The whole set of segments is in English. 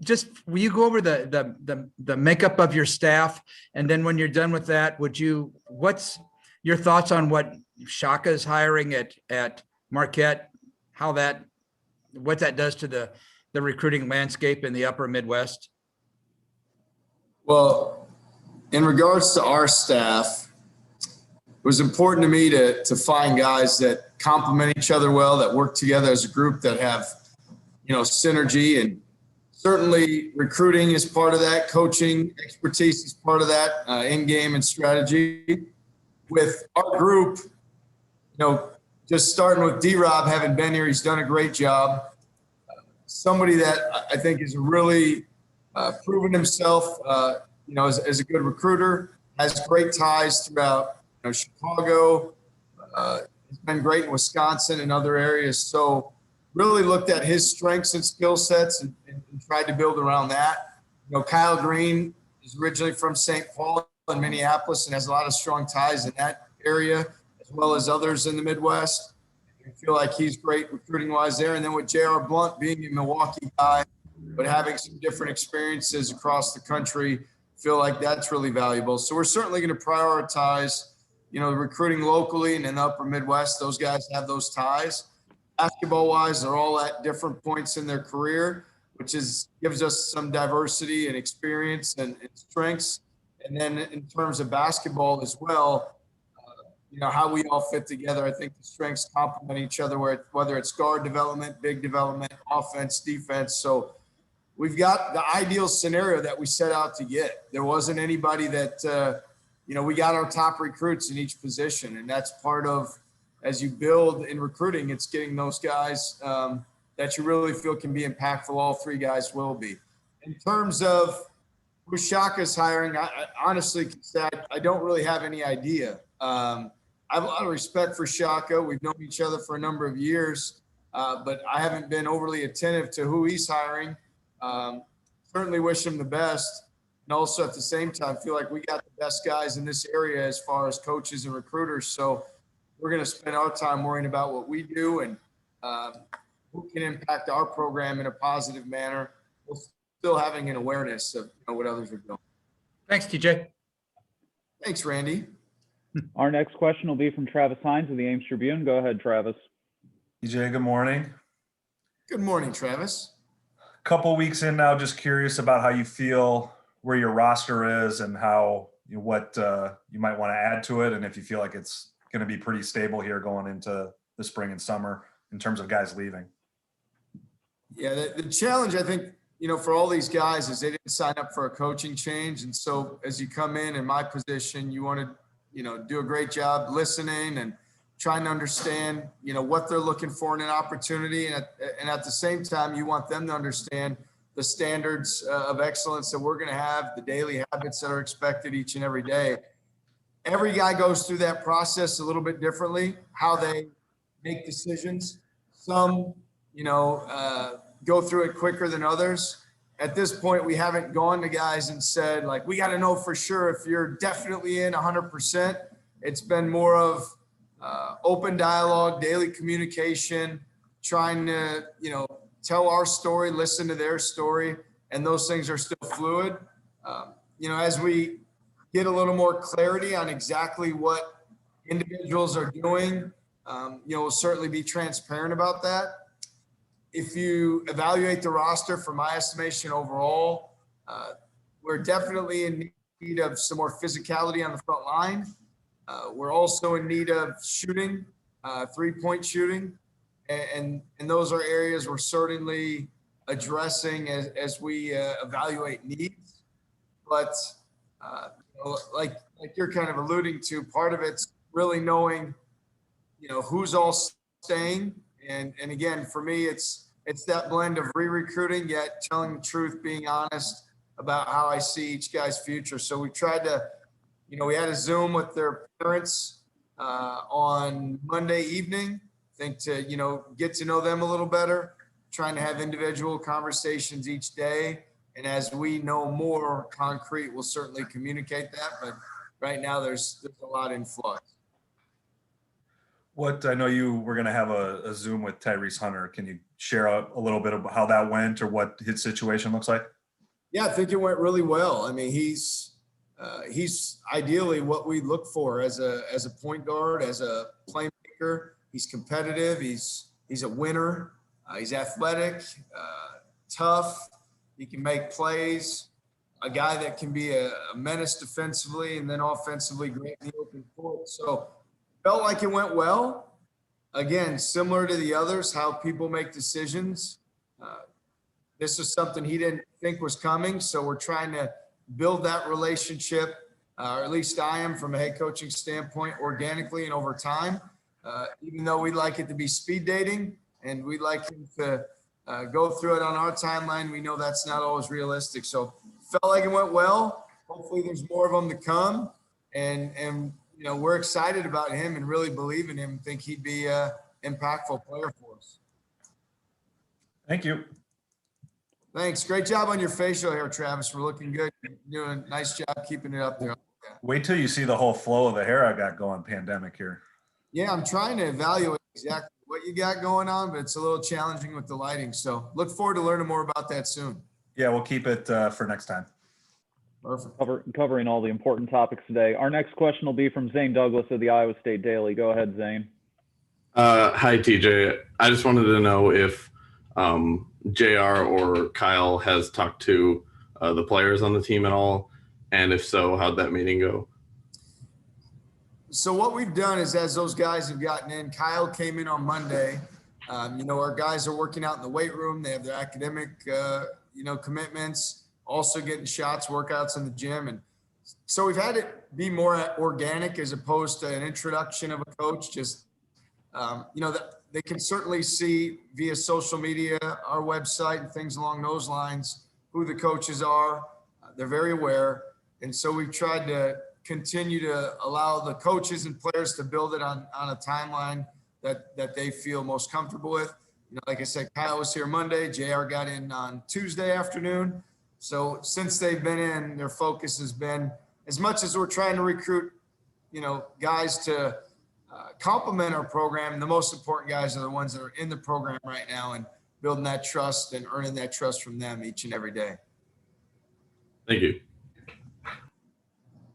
just will you go over the makeup of your staff, and then when you're done with that, what's your thoughts on what Shaka is hiring at Marquette, what that does to the recruiting landscape in the upper Midwest? Well, in regards to our staff, it was important to me to find guys that complement each other well, that work together as a group, that have, synergy. And certainly recruiting is part of that. Coaching expertise is part of that, in-game and strategy. With our group, just starting with D-Rob, having been here, he's done a great job. Somebody that I think is really proven himself, as a good recruiter, has great ties throughout Chicago, has been great in Wisconsin and other areas. So really looked at his strengths and skill sets and tried to build around that. Kyle Green is originally from St. Paul in Minneapolis and has a lot of strong ties in that area, as well as others in the Midwest. I feel like he's great recruiting wise there. And then with J.R. Blunt being a Milwaukee guy, but having some different experiences across the country, feel like that's really valuable. So we're certainly going to prioritize, recruiting locally and in the upper Midwest. Those guys have those ties. Basketball wise, they're all at different points in their career, which gives us some diversity and experience and strengths. And then in terms of basketball as well, how we all fit together, I think the strengths complement each other, whether it's guard development, big development, offense, defense. So we've got the ideal scenario that we set out to get. There wasn't anybody that, we got our top recruits in each position. And that's part of, as you build in recruiting, it's getting those guys that you really feel can be impactful. All three guys will be. In terms of who Shaka's hiring, I honestly can say I don't really have any idea. I have a lot of respect for Shaka. We've known each other for a number of years, but I haven't been overly attentive to who he's hiring. Certainly wish him the best. And also at the same time, feel like we got the best guys in this area as far as coaches and recruiters. So we're going to spend our time worrying about what we do and who can impact our program in a positive manner, while still having an awareness of what others are doing. Thanks, TJ. Thanks, Randy. Our next question will be from Travis Hines of the Ames Tribune. Go ahead, Travis. TJ, good morning. Good morning, Travis. Couple weeks in now, just curious about how you feel where your roster is and how what you might want to add to it, and if you feel like it's going to be pretty stable here going into the spring and summer in terms of guys leaving. Yeah, the challenge, I think, for all these guys is they didn't sign up for a coaching change. And so as you come in my position, you want to, do a great job listening and trying to understand, what they're looking for in an opportunity. And at the same time, you want them to understand the standards of excellence that we're going to have, the daily habits that are expected each and every day. Every guy goes through that process a little bit differently, how they make decisions. Some, go through it quicker than others. At this point, we haven't gone to guys and said, like, we got to know for sure if you're definitely in 100%. It's been more of open dialogue, daily communication, trying to, tell our story, listen to their story, and those things are still fluid. As we get a little more clarity on exactly what individuals are doing, we'll certainly be transparent about that. If you evaluate the roster, from my estimation overall, we're definitely in need of some more physicality on the front line. We're also in need of shooting, 3-point shooting. And those are areas we're certainly addressing as we evaluate needs. But like you're kind of alluding to, part of it's really knowing, who's all staying. And again, for me, it's that blend of re-recruiting, yet telling the truth, being honest about how I see each guy's future. So we tried to, we had a Zoom with their parents on Monday evening. I think to, get to know them a little better, trying to have individual conversations each day. And as we know more concrete, we'll certainly communicate that. But right now there's a lot in flux. What, I know you were going to have a Zoom with Tyrese Hunter. Can you share a little bit about how that went or what his situation looks like? Yeah, I think it went really well. I mean, he's ideally what we look for as a point guard, as a playmaker. He's competitive. He's a winner. He's athletic, tough. He can make plays. A guy that can be a menace defensively and then offensively great in the open court. So felt like it went well. Again, similar to the others, how people make decisions. This is something he didn't think was coming. So we're trying to build that relationship, or at least I am from a head coaching standpoint, organically and over time. Even though we'd like it to be speed dating and we'd like him to go through it on our timeline, we know that's not always realistic. So felt like it went well. Hopefully there's more of them to come. And you know, we're excited about him and really believe in him. Think he'd be an impactful player for us. Thank you. Thanks. Great job on your facial hair, Travis. We're looking good. You're doing a nice job keeping it up there. Wait till you see the whole flow of the hair I got going pandemic here. Yeah, I'm trying to evaluate exactly what you got going on, but it's a little challenging with the lighting. So look forward to learning more about that soon. Yeah, we'll keep it for next time. Perfect. Covering all the important topics today. Our next question will be from Zane Douglas of the Iowa State Daily. Go ahead, Zane. Hi, TJ. I just wanted to know if JR or Kyle has talked to the players on the team at all, and if so, how'd that meeting go? So what we've done is, as those guys have gotten in, Kyle came in on Monday. You know, our guys are working out in the weight room. They have their academic, commitments, also getting shots, workouts in the gym. And so we've had it be more organic as opposed to an introduction of a coach. Just, that they can certainly see via social media, our website and things along those lines, who the coaches are. They're very aware. And so we've tried to continue to allow the coaches and players to build it on a timeline that they feel most comfortable with. You know, like I said, Kyle was here Monday, JR got in on Tuesday afternoon. So since they've been in, their focus has been, as much as we're trying to recruit, guys to complement our program, the most important guys are the ones that are in the program right now and building that trust and earning that trust from them each and every day. Thank you.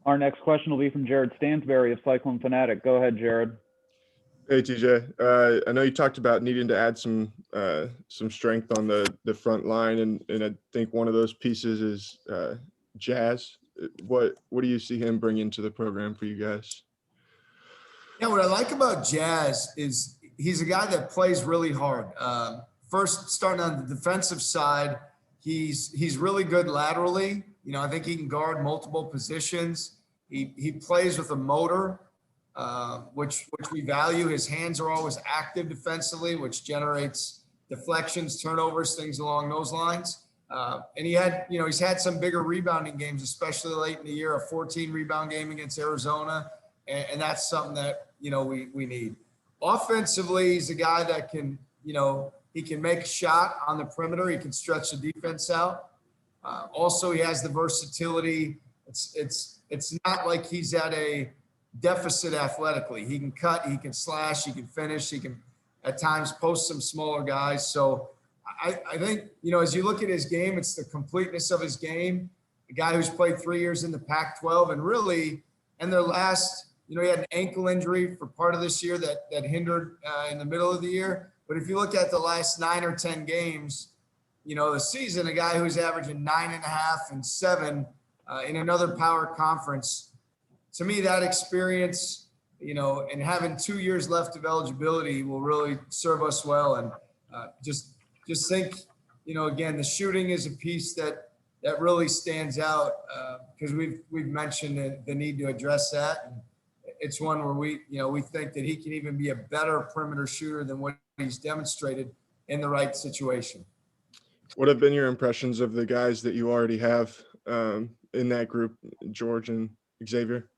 Our next question will be from Jared Stansberry of Cyclone Fanatic. Go ahead, Jared. Hey, TJ. I know you talked about needing to add some strength on the front line, and I think one of those pieces is Jazz. What do you see him bringing to the program for you guys? Yeah, what I like about Jazz is he's a guy that plays really hard. First, starting on the defensive side, he's really good laterally. I think he can guard multiple positions. He plays with a motor, which we value. His hands are always active defensively, which generates deflections, turnovers, things along those lines. And he's had some bigger rebounding games, especially late in the year, a 14 rebound game against Arizona. And that's something that, we need. Offensively, he's a guy that can, he can make a shot on the perimeter. He can stretch the defense out. Also, he has the versatility. It's not like he's at a deficit athletically. He can cut, he can slash, he can finish, he can at times post some smaller guys. So I think, as you look at his game, it's the completeness of his game. A guy who's played 3 years in the Pac-12 and really, and their last, he had an ankle injury for part of this year that hindered in the middle of the year. But if you look at the last 9 or 10 games, the season, a guy who's averaging 9.5 and 7 in another power conference, to me, that experience, and having 2 years left of eligibility will really serve us well. And just think, again, the shooting is a piece that really stands out because we've mentioned the need to address that. And it's one where we think that he can even be a better perimeter shooter than what he's demonstrated in the right situation. What have been your impressions of the guys that you already have in that group, George and Xavier?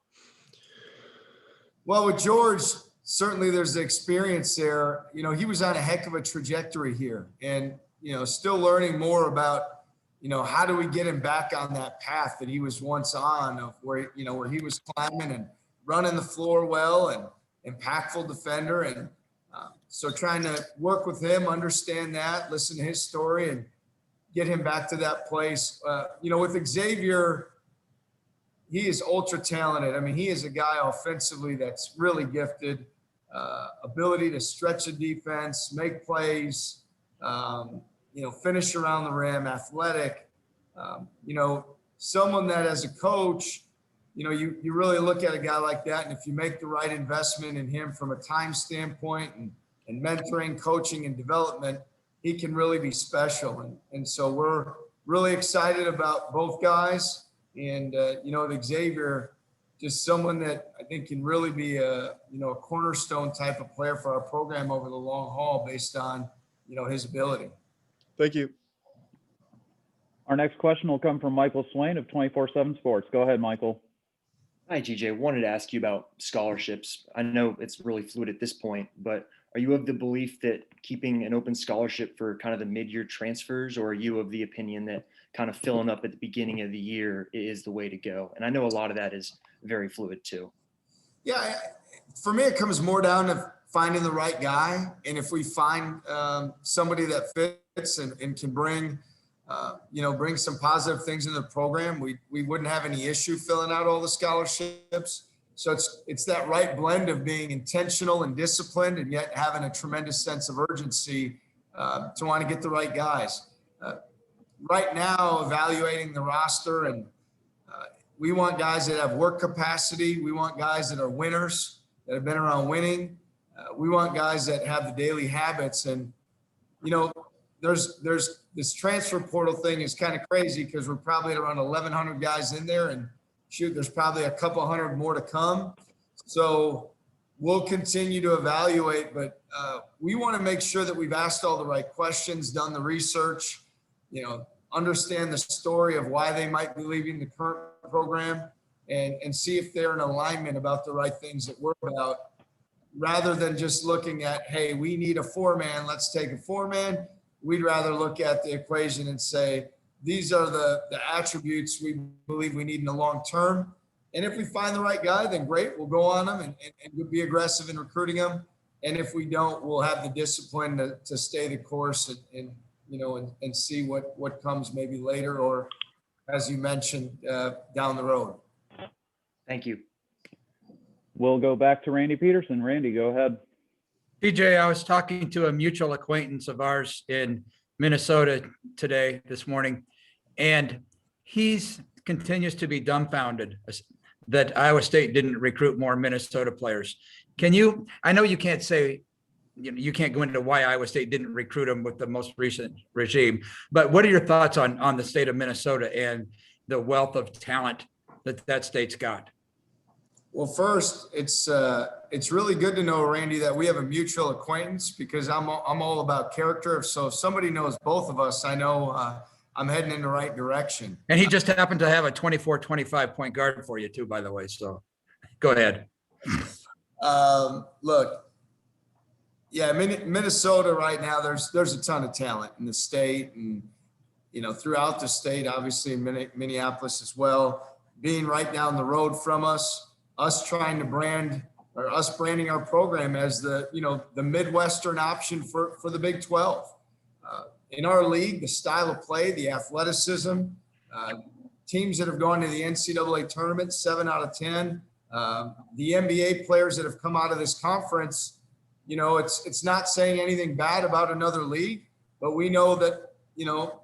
Well, with George, certainly there's the experience there. He was on a heck of a trajectory here and, still learning more about, how do we get him back on that path that he was once on of where he was climbing and running the floor well impactful defender. And so trying to work with him, understand that, listen to his story, and get him back to that place. With Xavier, he is ultra talented. I mean, he is a guy offensively that's really gifted, ability to stretch a defense, make plays, finish around the rim, athletic. Someone that as a coach, you really look at a guy like that, and if you make the right investment in him from a time standpoint and mentoring, coaching, and development, he can really be special. And so we're really excited about both guys. And, with Xavier, just someone that I think can really be a cornerstone type of player for our program over the long haul based on, his ability. Thank you. Our next question will come from Michael Swain of 24/7 Sports. Go ahead, Michael. Hi, TJ. Wanted to ask you about scholarships. I know it's really fluid at this point, but are you of the belief that keeping an open scholarship for kind of the mid-year transfers, or are you of the opinion that kind of filling up at the beginning of the year is the way to go? And I know a lot of that is very fluid too. Yeah, for me, it comes more down to finding the right guy. And if we find somebody that fits and can bring some positive things in the program, we wouldn't have any issue filling out all the scholarships. So it's that right blend of being intentional and disciplined, and yet having a tremendous sense of urgency to want to get the right guys. Right now, evaluating the roster, and we want guys that have work capacity. We want guys that are winners, that have been around winning. We want guys that have the daily habits. And, there's this transfer portal thing is kind of crazy because we're probably at around 1,100 guys in there, and shoot, there's probably a couple hundred more to come. So we'll continue to evaluate, but we want to make sure that we've asked all the right questions, done the research, understand the story of why they might be leaving the current program, and see if they're in alignment about the right things that we're about, rather than just looking at, hey, we need a 4-man, let's take a 4-man. We'd rather look at the equation and say, these are the attributes we believe we need in the long term. And if we find the right guy, then great, we'll go on them and we'll be aggressive in recruiting them. And if we don't, we'll have the discipline to stay the course and see what comes maybe later, or as you mentioned, down the road. Thank you. We'll go back to Randy Peterson. Randy, go ahead. TJ, I was talking to a mutual acquaintance of ours in Minnesota this morning, and he's continues to be dumbfounded that Iowa State didn't recruit more Minnesota players. I know you can't say, you can't go into why Iowa State didn't recruit them with the most recent regime, but what are your thoughts on the state of Minnesota and the wealth of talent that state's got? Well, first, it's really good to know, Randy, that we have a mutual acquaintance, because I'm all about character. So if somebody knows both of us, I know I'm heading in the right direction. And he just happened to have a 24-25 point guard for you too, by the way. So go ahead. Look, yeah, Minnesota right now, there's a ton of talent in the state, and throughout the state, obviously in Minneapolis as well. Being right down the road from us trying to branding our program as the Midwestern option for the Big 12. In our league, the style of play, the athleticism, teams that have gone to the NCAA tournament, 7 out of 10, the NBA players that have come out of this conference, it's not saying anything bad about another league, but we know that,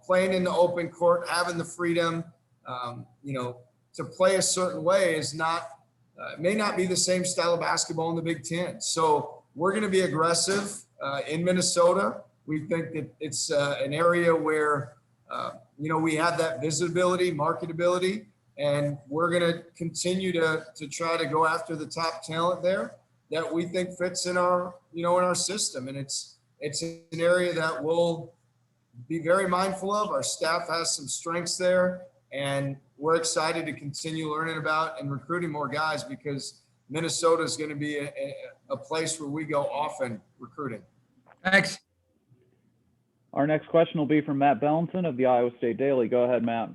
playing in the open court, having the freedom, to play a certain way is not, may not be the same style of basketball in the Big Ten. So we're going to be aggressive in Minnesota. We think that it's an area where, we have that visibility, marketability, and we're going to continue to try to go after the top talent there that we think fits in our, in our system. And it's an area that we'll be very mindful of. Our staff has some strengths there, and we're excited to continue learning about and recruiting more guys, because Minnesota is going to be a place where we go often recruiting. Thanks. Our next question will be from Matt Bellinson of the Iowa State Daily. Go ahead, Matt.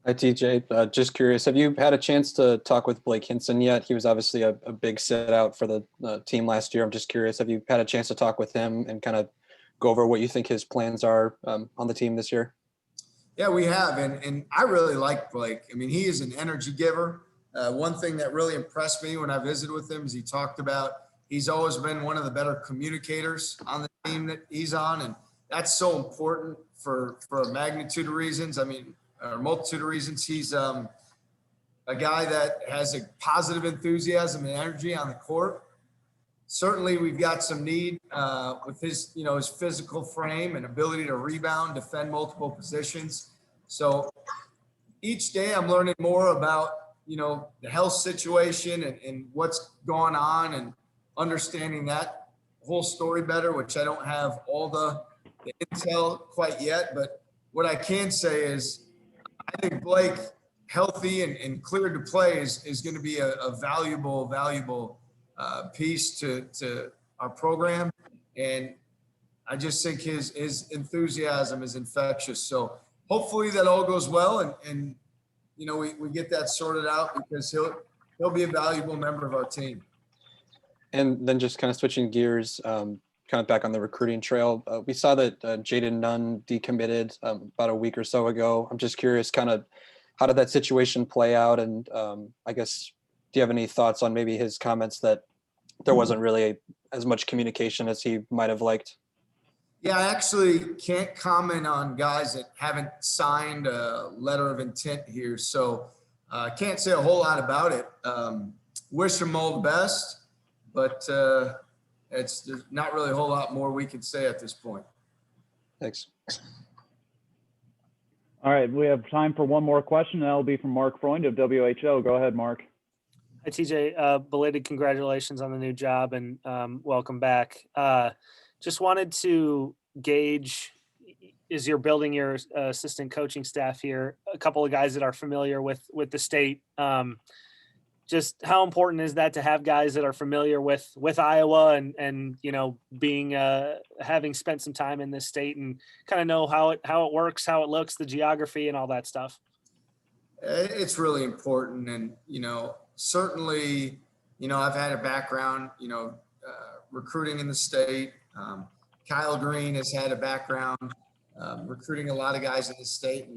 Hi, TJ. Just curious, have you had a chance to talk with Blake Hinson yet? He was obviously a big sit out for the team last year. I'm just curious, have you had a chance to talk with him and kind of go over what you think his plans are on the team this year? Yeah, we have. And I really like Blake. I mean, he is an energy giver. One thing that really impressed me when I visited with him is he talked about he's always been one of the better communicators on the team that he's on. And that's so important for a magnitude of reasons. I mean, a multitude of reasons. He's a guy that has a positive enthusiasm and energy on the court. Certainly, we've got some need with his, his physical frame and ability to rebound, defend multiple positions. So each day I'm learning more about, the health situation and what's going on and understanding that whole story better, which I don't have all the intel quite yet. But what I can say is I think Blake, healthy and cleared to play, is going to be a valuable piece to our program. And I just think his enthusiasm is infectious. So hopefully that all goes well and we get that sorted out, because he'll be a valuable member of our team. And then just kind of switching gears, kind of back on the recruiting trail, we saw that Jaden Nunn decommitted about a week or so ago. I'm just curious, kind of how did that situation play out? And I guess, do you have any thoughts on maybe his comments that there wasn't really as much communication as he might have liked? Yeah, I actually can't comment on guys that haven't signed a letter of intent here. So I can't say a whole lot about it. Wish them all the best, but there's not really a whole lot more we can say at this point. Thanks. All right, we have time for one more question. That'll be from Mark Freund of WHO. Go ahead, Mark. Hi, TJ. Belated congratulations on the new job and welcome back. Just wanted to gauge, as you're building your assistant coaching staff here, a couple of guys that are familiar with the state. Just how important is that to have guys that are familiar with Iowa and being having spent some time in this state and kind of know how it works, how it looks, the geography and all that stuff? It's really important. And, certainly, I've had a background, recruiting in the state. Kyle Green has had a background recruiting a lot of guys in the state.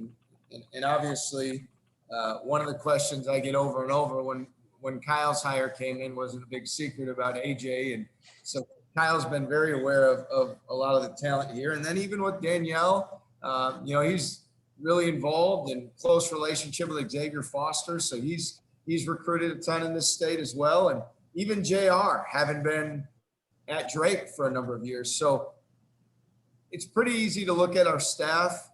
And obviously, one of the questions I get over and over when Kyle's hire came in wasn't a big secret about AJ. And so Kyle's been very aware of a lot of the talent here. And then even with Danielle, he's really involved in close relationship with Xavier Foster. So he's recruited a ton in this state as well. And even JR, having been at Drake for a number of years. So it's pretty easy to look at our staff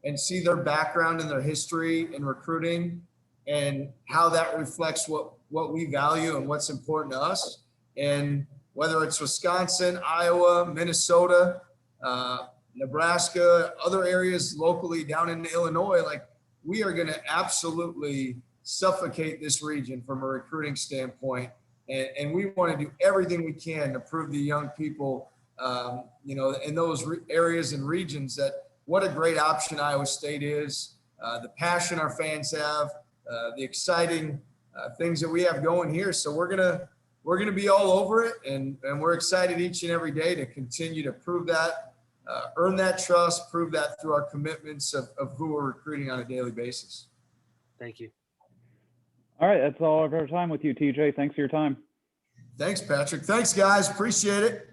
and see their background and their history in recruiting and how that reflects what we value and what's important to us. And whether it's Wisconsin, Iowa, Minnesota, Nebraska, other areas locally down in Illinois, like we are going to absolutely suffocate this region from a recruiting standpoint. And we want to do everything we can to prove to young people, in those areas and regions that what a great option Iowa State is, the passion our fans have, the exciting things that we have going here. So we're gonna be all over it, and we're excited each and every day to continue to prove that, earn that trust, prove that through our commitments of who we're recruiting on a daily basis. Thank you. All right, that's all of our time with you, TJ. Thanks for your time. Thanks, Patrick. Thanks, guys. Appreciate it.